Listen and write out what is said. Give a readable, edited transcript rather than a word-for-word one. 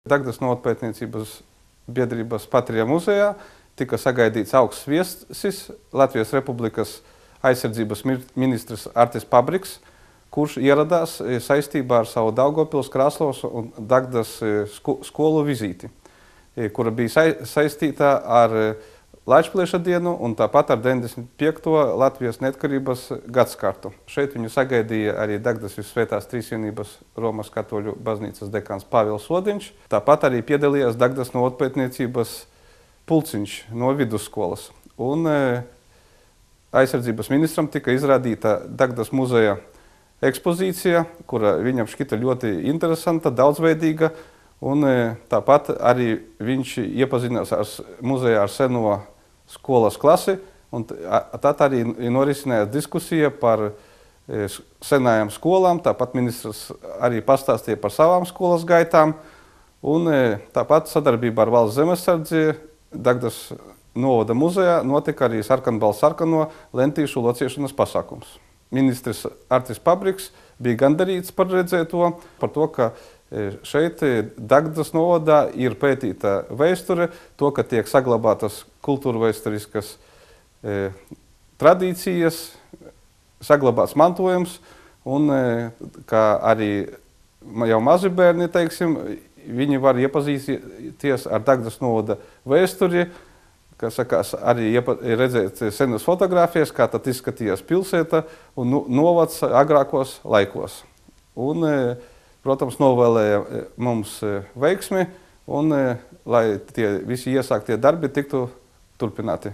Dagdas novadpētniecības biedrības Patria muzejā tika sagaidīts augsts viesis Latvijas Republikas aizsardzības ministrs Artis Pabriks, kurš ieradās saistībā ar savu Daugavpils, Krāslavas un Dagdas skolu vizīti, kura bija saistīta ar Laičplieša dienu un tāpat ar 95. Latvijas neatkarības gadskartu. Šeit viņu sagaidīja arī Dagdas Visvētās Trīsvienības Romas katoļu baznīcas dekāns Pāvils Odiņš. Tāpat arī piedalījās Dagdas novadpētniecības pulciņš no vidusskolas. Un aizsardzības ministram tika izrādīta Dagdas muzeja ekspozīcija, kura viņam šķita ļoti interesanta, daudzveidīga. Un tāpat arī viņš iepazinās muzejā ar seno skolas klasi, un tad arī norisinājās diskusija par senajām skolām. Tāpat ministrs arī pastāstīja par savām skolas gaitām, un tāpat sadarbībā ar Valsts zemesardzi Dagdas novada muzejā notika arī sarkanbalts-sarkano lentīšu lociešanas pasākums. Ministrs Artis Pabriks bija gandarīts par redzēto, par to, ka šeit Dagdas novadā ir pētīta vēsture, to, ka tiek saglabātas kultūrvēsturiskas tradīcijas, saglabāts mantojums, un kā arī jau mazi bērni, teiksim, viņi var iepazīties ar Dagdas novada vēsturi, kā sakās, arī redzēt senas fotogrāfijas, kā tad izskatījās pilsēta un novads agrākos laikos. Un, protams, novēlēja mums veiksmi un lai tie visi iesāktie darbi tiktu turpināti.